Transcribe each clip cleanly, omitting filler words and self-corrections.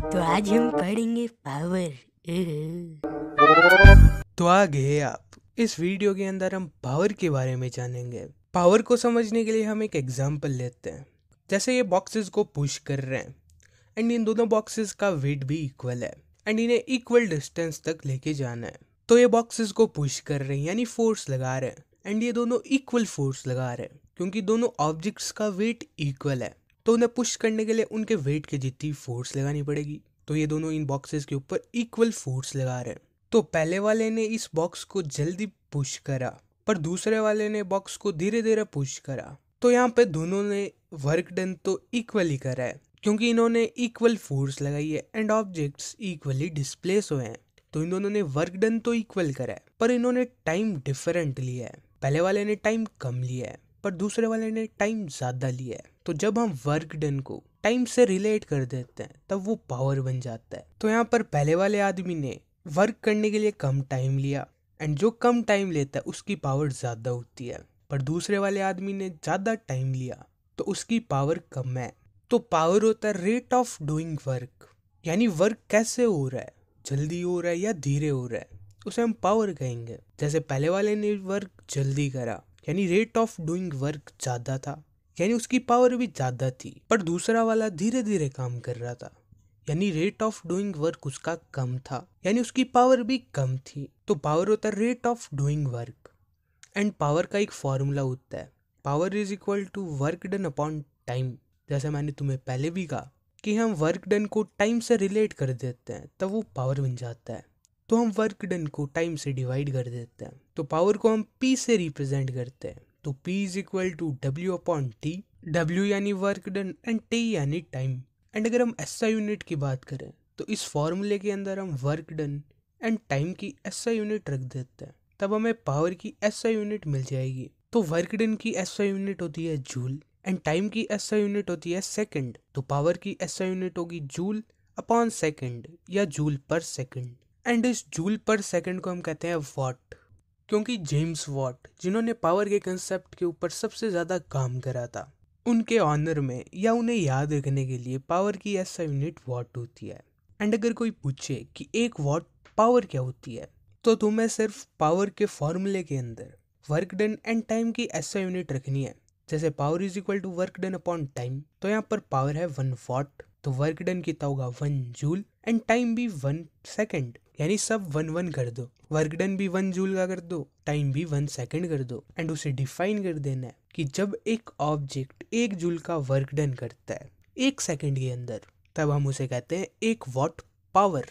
तो आज हम पढ़ेंगे पावर। तो आ गए आप। इस वीडियो के अंदर हम पावर के बारे में जानेंगे। पावर को समझने के लिए हम एक एग्जांपल लेते हैं। जैसे ये बॉक्सेस को पुश कर रहे हैं एंड इन दोनों बॉक्सेस का वेट भी इक्वल है एंड इन्हें इक्वल डिस्टेंस तक लेके जाना है। तो ये बॉक्सेस को पुश कर रहे हैं यानी फोर्स लगा रहे हैं एंड ये दोनों इक्वल फोर्स लगा रहे हैं क्योंकि दोनों ऑब्जेक्ट्स का वेट इक्वल है। तो उन्हें पुश करने के लिए उनके वेट के जितनी फोर्स लगानी पड़ेगी। तो ये दोनों इन बॉक्सेस के ऊपर इक्वल फोर्स लगा रहे हैं। तो पहले वाले ने इस बॉक्स को जल्दी पुश करा पर दूसरे वाले ने बॉक्स को धीरे धीरे पुश करा। तो यहाँ पे दोनों ने वर्क डन तो इक्वली करा है क्योंकि इन्होंने इक्वल फोर्स लगाई है एंड ऑब्जेक्ट्स इक्वली डिस्प्लेस हुए हैं। तो इन दोनों ने वर्क डन तो इक्वल करा है पर इन्होंने टाइम डिफरेंट लिया है। पहले वाले ने टाइम कम लिया है पर दूसरे वाले ने टाइम ज्यादा लिया है। तो जब हम वर्क डन को टाइम से रिलेट कर देते हैं तब वो पावर बन जाता है। तो यहाँ पर पहले वाले आदमी ने वर्क करने के लिए कम टाइम लिया एंड जो कम टाइम लेता है उसकी पावर ज्यादा होती है, पर दूसरे वाले आदमी ने ज्यादा टाइम लिया तो उसकी पावर कम है। तो पावर होता है रेट ऑफ डूइंग वर्क, यानी वर्क कैसे हो रहा है, जल्दी हो रहा है या धीरे हो रहा है, उसे हम पावर कहेंगे। जैसे पहले वाले ने वर्क जल्दी करा यानी रेट ऑफ डूइंग वर्क ज्यादा था यानी उसकी पावर भी ज्यादा थी, पर दूसरा वाला धीरे धीरे काम कर रहा था यानी रेट ऑफ डूइंग वर्क उसका कम था यानी उसकी पावर भी कम थी। तो पावर होता है rate of doing work and power का एक फॉर्मूला होता है, power is equal to work done upon time. जैसे मैंने तुम्हें पहले भी कहा कि हम वर्क डन को टाइम से रिलेट कर देते हैं तब वो पावर बन जाता है। तो हम वर्क डन को टाइम से डिवाइड कर देते हैं तो पावर को हम पी से रिप्रेजेंट करते हैं। तो P is equal to W upon T, W यानी वर्क डन एंड टी यानी टाइम। एंड अगर हम एसआई यूनिट की बात करें तो इस फॉर्मूले के अंदर हम वर्क डन एंड टाइम की एसआई यूनिट रख देते हैं तब हमें पावर की एसआई यूनिट मिल जाएगी। तो वर्क डन की एसआई यूनिट होती है जूल एंड टाइम की एसआई यूनिट होती है सेकंड। तो पावर की एसआई यूनिट होगी जूल अपॉन सेकंड या जूल पर सेकंड। एंड इस जूल पर सेकंड को हम कहते हैं वॉट, क्योंकि जेम्स वॉट जिन्होंने पावर के कंसेप्ट के ऊपर सबसे ज्यादा काम करा था, उनके ऑनर में या उन्हें याद रखने के लिए पावर की ऐसा यूनिट वॉट होती है। एंड अगर कोई पूछे कि एक वॉट पावर क्या होती है तो तुम्हें सिर्फ पावर के फॉर्मूले के अंदर वर्क डन एंड टाइम की ऐसा यूनिट रखनी है। जैसे power is equal to work done upon time, तो यहाँ पर पावर है 1 वॉट, तो वर्क डन कितना होगा 1 जूल एंड टाइम भी 1 सेकेंड, यानी सब 1 1 कर दो। वर्क डन भी 1 जूल का कर दो, टाइम भी 1 सेकेंड कर दो एंड उसे डिफाइन कर देना है कि जब एक ऑब्जेक्ट 1 जूल का वर्क डन करता है 1 सेकेंड के अंदर तब हम उसे कहते हैं 1 वॉट पावर।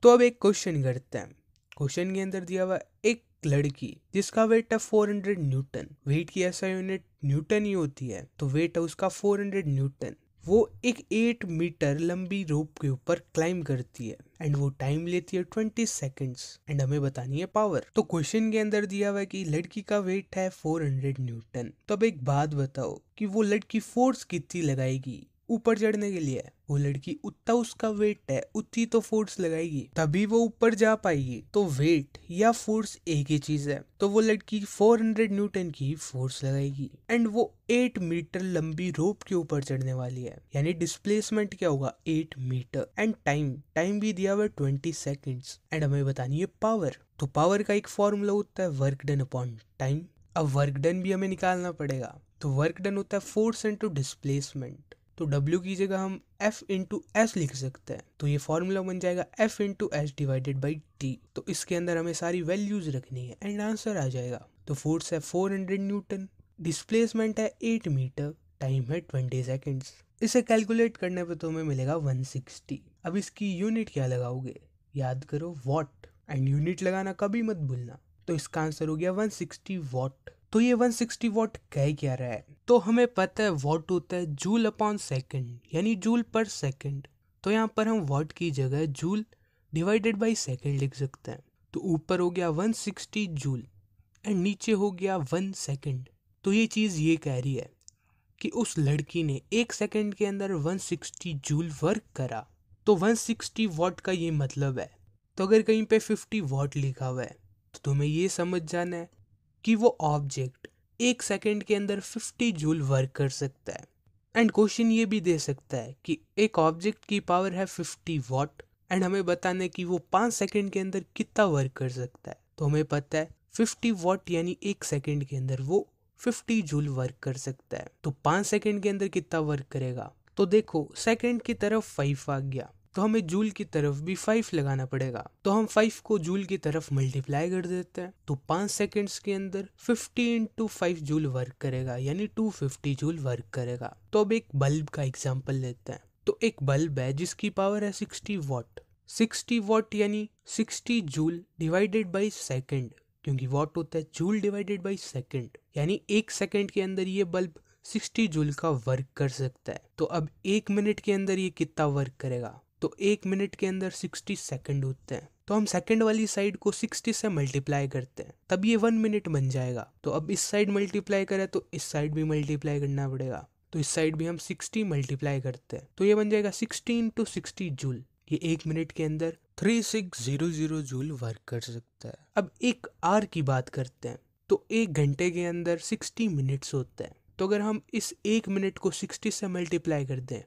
तो अब एक क्वेश्चन करते हैं। क्वेश्चन के अंदर दिया हुआ एक लड़की जिसका वेट है 400 न्यूटन, वेट की ऐसा यूनिट न्यूटन ही होती है, तो वेट है उसका 400 न्यूटन। वो एक 8 मीटर लंबी रोप के ऊपर क्लाइम करती है एंड वो टाइम लेती है 20 सेकंड्स एंड हमें बतानी है पावर। तो क्वेश्चन के अंदर दिया हुआ है कि लड़की का वेट है 400 न्यूटन। तो अब एक बात बताओ कि वो लड़की फोर्स कितनी लगाएगी ऊपर चढ़ने के लिए। वो लड़की उतना उसका वेट है उतनी तो फोर्स लगाएगी तभी वो ऊपर जा पाएगी। तो वेट या फोर्स एक ही चीज है, तो वो लड़की 400 न्यूटन की फोर्स लगाएगी एंड वो 8 मीटर लंबी रोप के ऊपर चढ़ने वाली है, यानी डिस्प्लेसमेंट क्या होगा 8 मीटर। एंड टाइम भी दिया हुआ 20 सेकेंड्स एंड हमें बतानी है पावर। तो पावर का एक फॉर्मूला होता है वर्क डन अपॉन टाइम। अब वर्क डन भी हमें निकालना पड़ेगा, तो वर्क डन होता है फोर्स इनटू डिस्प्लेसमेंट। तो W की जगह हम F इंटू एस लिख सकते हैं, तो ये फॉर्मूला बन जाएगा F into S divided by T। तो इसके अंदर हमें सारी वैल्यूज रखनी है एंड आंसर आ जाएगा। तो फोर्स है 400 न्यूटन, डिस्प्लेसमेंट है 8 मीटर, टाइम है 20 सेकेंड्स। इसे कैलकुलेट करने पे तो हमें मिलेगा 160। अब इसकी यूनिट क्या लगाओगे, याद करो वॉट, एंड यूनिट लगाना कभी मत भूलना। तो इसका आंसर हो गया 160 वॉट। तो ये 160 वॉट कह क्या रहा है, तो हमें पता है वॉट होता है जूल अपॉन सेकंड यानी जूल पर सेकंड। तो यहाँ पर हम वॉट की जगह जूल डिवाइडेड बाई सेकंड लिख सकते हैं। तो ऊपर हो गया 160 जूल एंड नीचे हो गया 1 सेकंड। तो ये चीज़ ये कह रही है कि उस लड़की ने 1 सेकंड के अंदर 160 जूल वर्क करा। तो 160 वॉट का ये मतलब है। तो अगर कहीं पे 50 वॉट लिखा हुआ है तो तुम्हें ये समझ जाना है कि वो ऑब्जेक्ट 1 सेकंड के अंदर 50 जूल वर्क कर सकता है। एंड क्वेश्चन ये भी दे सकता है कि एक ऑब्जेक्ट की पावर है 50 वॉट एंड हमें बताना है कि वो 5 सेकंड के अंदर कितना वर्क कर सकता है। तो हमें पता है 50 वॉट यानी 1 सेकंड के अंदर वो 50 जूल वर्क कर सकता है। तो 5 सेकंड के अंदर कितना वर्क करेगा? तो देखो सेकंड की तरफ 5 आ गया, तो हमें जूल की तरफ भी 5 लगाना पड़ेगा। तो हम 5 को जूल की तरफ मल्टीप्लाई कर देते हैं, तो 5 सेकंड्स के अंदर 50 इंटू 5 जूल वर्क करेगा, यानी 250 जूल वर्क करेगा। तो अब एक बल्ब का एग्जांपल लेते हैं। तो एक बल्ब है जिसकी पावर है 60 वॉट। 60 वॉट यानी 60 जूल डिवाइडेड बाई सेकेंड, क्योंकि वॉट होता है जूल डिवाइडेड बाई सेकेंड, यानी 1 सेकेंड के अंदर ये बल्ब 60 जूल का वर्क कर सकता है। तो अब 1 मिनट के अंदर ये कितना वर्क करेगा? तो 1 मिनट के अंदर 60 सेकंड होते हैं, तो हम सेकंड वाली साइड को 60 से मल्टीप्लाई करते हैं, तब ये 1 मिनट बन जाएगा। तो अब इस साइड मल्टीप्लाई करें तो इस साइड भी मल्टीप्लाई करना पड़ेगा, तो इस साइड भी हम 60 मल्टीप्लाई करते हैं, तो ये बन जाएगा 60 इंटू 60 जूल। ये 1 मिनट के अंदर 3600 जूल वर्क कर सकता है। अब एक आर की बात करते हैं। तो 1 घंटे के अंदर 60 मिनट्स होते हैं, तो अगर हम इस 1 मिनट को 60 से मल्टीप्लाई कर दें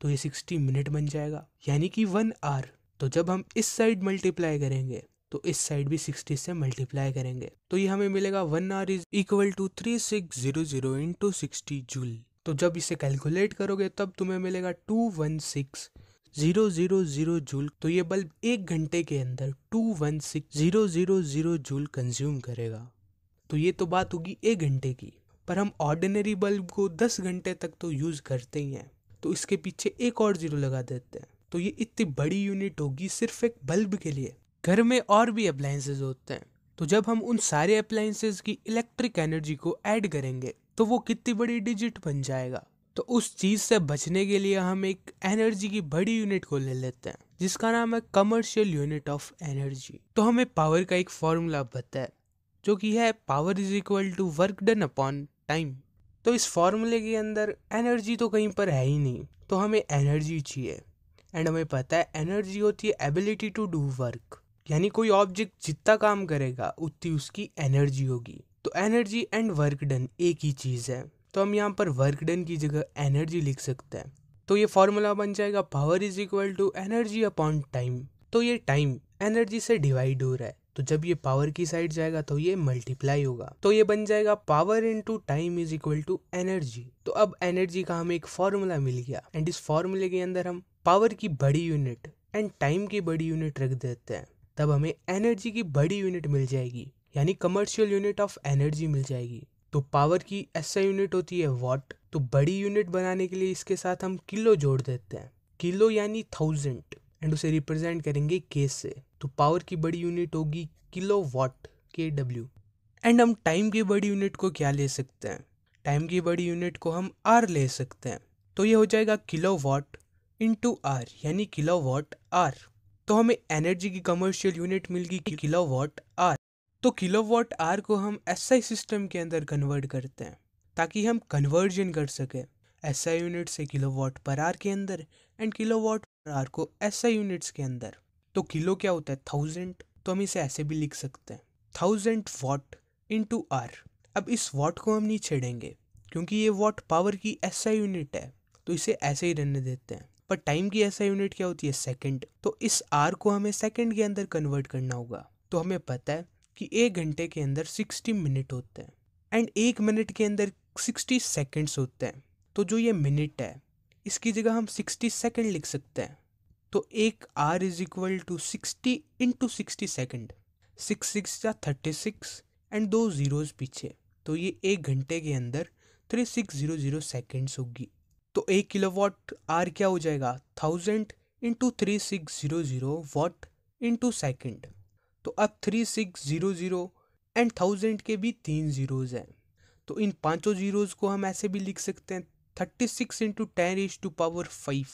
तो ये 60 मिनट बन जाएगा, यानी कि 1 आवर। तो जब हम इस साइड मल्टीप्लाई करेंगे तो इस साइड भी 60 से मल्टीप्लाई करेंगे, तो ये हमें मिलेगा 1 hour is equal to 3600 into 60 joule. तो जब इसे कैलकुलेट करोगे तब तुम्हें मिलेगा 216,000 जूल। तो ये बल्ब 1 घंटे के अंदर 216,000 जूल कंज्यूम करेगा। तो ये तो बात होगी 1 घंटे की, पर हम ऑर्डिनरी बल्ब को 10 घंटे तक तो यूज करते ही हैं, तो इसके पीछे एक और जीरो लगा देते हैं। तो ये इतनी बड़ी यूनिट होगी सिर्फ एक बल्ब के लिए। घर में और भी अप्लायंसेस होते हैं, तो जब हम उन सारे अप्लायंसेस की इलेक्ट्रिक एनर्जी को ऐड करेंगे तो वो कितनी बड़ी डिजिट बन जाएगा। तो उस चीज से बचने के लिए हम एक एनर्जी की बड़ी यूनिट को ले लेते हैं जिसका नाम है कमर्शियल यूनिट ऑफ एनर्जी। तो हमें पावर का एक फॉर्मूला पता है जो कि है power is equal to work done upon time. तो इस फॉर्मूले के अंदर एनर्जी तो कहीं पर है ही नहीं, तो हमें एनर्जी चाहिए। एंड हमें पता है एनर्जी होती है एबिलिटी टू डू वर्क, यानी कोई ऑब्जेक्ट जितना काम करेगा उतनी उसकी एनर्जी होगी। तो एनर्जी एंड वर्क डन एक ही चीज़ है, तो हम यहाँ पर वर्क डन की जगह एनर्जी लिख सकते हैं। तो ये फॉर्मूला बन जाएगा power is equal to energy upon time. तो ये टाइम एनर्जी से डिवाइड हो रहा है, तो जब ये पावर की साइड जाएगा तो ये मल्टीप्लाई होगा, तो ये बन जाएगा power into time is equal to energy. तो अब एनर्जी का हमें एक फॉर्मूला मिल गया, एंड इस फॉर्मूले के अंदर हम पावर की बड़ी यूनिट एंड टाइम की बड़ी यूनिट रख देते हैं, तब हमें एनर्जी की बड़ी यूनिट मिल जाएगी, यानी कमर्शियल यूनिट ऑफ एनर्जी मिल जाएगी। तो पावर की ऐसा यूनिट होती है वॉट, तो बड़ी यूनिट बनाने के लिए इसके साथ हम किलो जोड़ देते हैं, किलो यानी 1000, एंड उसे रिप्रेजेंट करेंगे के से। तो पावर की बड़ी यूनिट होगी किलो वॉट, KW। एंड हम टाइम की बड़ी यूनिट को क्या ले सकते हैं? टाइम की बड़ी यूनिट को हम आर ले सकते हैं, तो ये हो जाएगा किलो वॉट इंटू आर, यानी किलो वॉट आर। तो हमें एनर्जी की कमर्शियल यूनिट मिल गई किलो वॉट आर। तो किलो वॉट आर को हम SI सिस्टम के अंदर कन्वर्ट करते हैं ताकि हम कन्वर्जन कर सके SI यूनिट से किलो वॉट पर आर के अंदर एंड किलो वॉट पर आर को SI यूनिट्स के अंदर। तो किलो क्या होता है 1000, तो हम इसे ऐसे भी लिख सकते हैं 1000 वॉट इंटू आर। अब इस वॉट को हम नहीं छेड़ेंगे क्योंकि ये वॉट पावर की SI यूनिट है, तो इसे ऐसे ही रहने देते हैं। पर टाइम की SI यूनिट क्या होती है सेकंड, तो इस आर को हमें सेकंड के अंदर कन्वर्ट करना होगा। तो हमें पता है कि 1 घंटे के अंदर 60 मिनट होते हैं एंड 1 मिनट के अंदर 60 सेकेंड्स होते हैं। तो जो ये मिनट है इसकी जगह हम 60 सेकेंड लिख सकते हैं। तो एक hour is equal to 60 into 60 second, 6 या 36 एंड 2 जीरोज पीछे, तो ये 1 घंटे के अंदर 3600 सेकेंड्स होगी। तो 1 किलोवाट आर क्या हो जाएगा 1000 इंटू 3600 वॉट इंटू सेकेंड। तो अब 3600 एंड 1000 के भी 3 जीरोज हैं, तो इन पांचों जीरोज को हम ऐसे भी लिख सकते हैं 36 इंटू 10⁵5,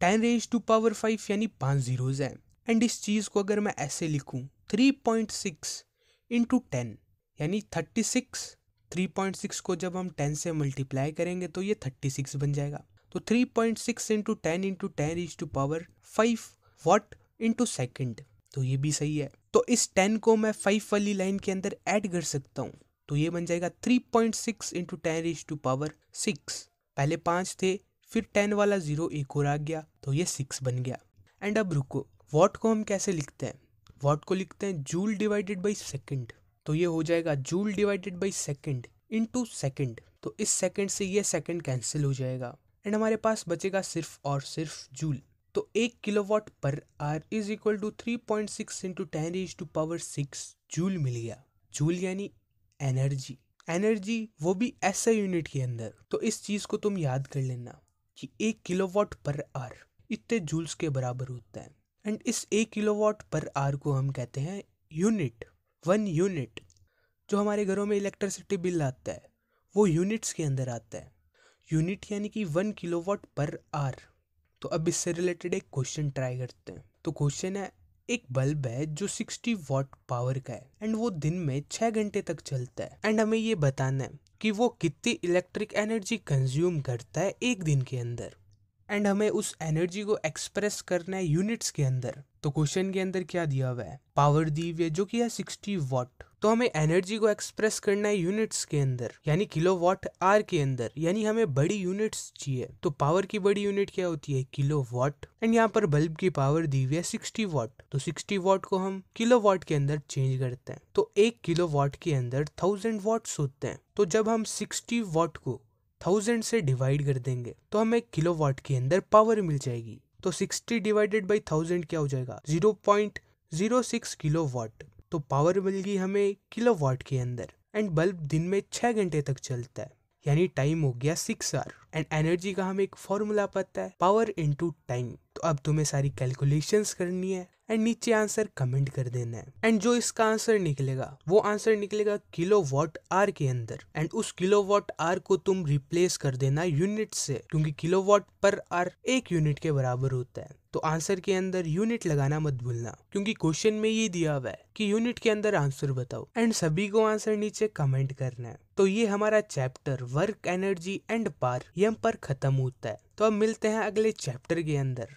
10⁵5 यानी 5 जीरोज हैं। एंड इस चीज़ को अगर मैं ऐसे लिखूं 3.6 इंटू 10 यानी 36, 3.6 को जब हम 10 से मल्टीप्लाई करेंगे तो ये 36 बन जाएगा। तो 3.6 इंटू 10⁵5 वॉट इंटू सेकेंड, तो ये भी सही है। तो इस 10 को मैं 5 वाली लाइन के अंदर ऐड कर सकता हूँ, तो ये बन जाएगा 3.6 इंटू 10⁵6 पहले 5 थे, फिर 10 वाला 0 एक और आ गया तो ये 6 बन गया। एंड अब रुको, वॉट को हम कैसे लिखते हैं? वॉट को लिखते हैं जूल डिवाइडेड बाई सेकेंड, तो ये हो जाएगा joule divided by second into second. तो इस सेकेंड से ये सेकेंड कैंसिल हो जाएगा एंड हमारे पास बचेगा सिर्फ और सिर्फ जूल। तो 1 kilowatt per hour is equal to 3.6 into 10⁻⁶ joule मिल गया। जूल यानी एनर्जी, एनर्जी वो भी ऐसा यूनिट के अंदर। तो इस चीज को तुम याद कर लेना कि 1 किलोवाट पर आवर इतने जूल्स के बराबर होता है। एंड इस 1 किलोवाट पर आवर को हम कहते हैं यूनिट, 1 यूनिट। जो हमारे घरों में इलेक्ट्रिसिटी बिल आता है वो यूनिट्स के अंदर आता है। यूनिट यानी कि 1 किलोवाट पर आवर। तो अब इससे रिलेटेड एक क्वेश्चन ट्राई करते हैं। तो क्वेश्चन है, एक बल्ब है जो 60 वॉट पावर का है एंड वो दिन में 6 घंटे तक चलता है एंड हमें ये बताना है कि वो कितनी इलेक्ट्रिक एनर्जी कंज्यूम करता है एक दिन के अंदर। एंड हमें उस एनर्जी को एक्सप्रेस करना है यूनिट्स के अंदर। तो क्वेश्चन के अंदर क्या दिया हुआ है? पावर दी हुई है जो कि है 60 वॉट। तो हमें एनर्जी को एक्सप्रेस करना है यूनिट्स के अंदर यानी किलोवाट आवर के अंदर, यानी हमें बड़ी यूनिट्स चाहिए। तो पावर की बड़ी यूनिट क्या होती है? किलोवाट। एंड यहाँ पर बल्ब की पावर दी हुई है 60 वॉट, तो 60 वॉट को हम किलोवाट के अंदर चेंज करते हैं। तो 1 किलोवाट के अंदर 1000 वॉट्स होते हैं। तो जब हम 60 वॉट को 1000 से डिवाइड कर देंगे तो हमें किलोवाट के अंदर पावर मिल जाएगी। तो 60 डिवाइडेड बाई 1000 क्या हो जाएगा? 0.06 किलोवाट। तो पावर मिल गई हमें किलोवाट के अंदर। एंड बल्ब दिन में 6 घंटे तक चलता है यानी टाइम हो गया 6 आवर। एंड एनर्जी का हमें एक फॉर्मूला पता है, पावर इनटू टाइम। तो अब तुम्हें सारी कैलकुलेशंस करनी है एंड नीचे आंसर कमेंट कर देना है। एंड जो इसका आंसर निकलेगा वो आंसर निकलेगा किलोवाट आवर के अंदर। एंड उस किलोवाट आवर को तुम रिप्लेस कर देना यूनिट से, क्योंकि किलोवाट पर आवर 1 यूनिट के बराबर होता है। तो आंसर के अंदर यूनिट लगाना मत भूलना, क्योंकि क्वेश्चन में ये दिया हुआ है कि यूनिट के अंदर आंसर बताओ। एंड सभी को आंसर नीचे कमेंट करना है। तो ये हमारा chapter work, energy and power ये हम पर खत्म होता है। तो अब मिलते हैं अगले चैप्टर के अंदर।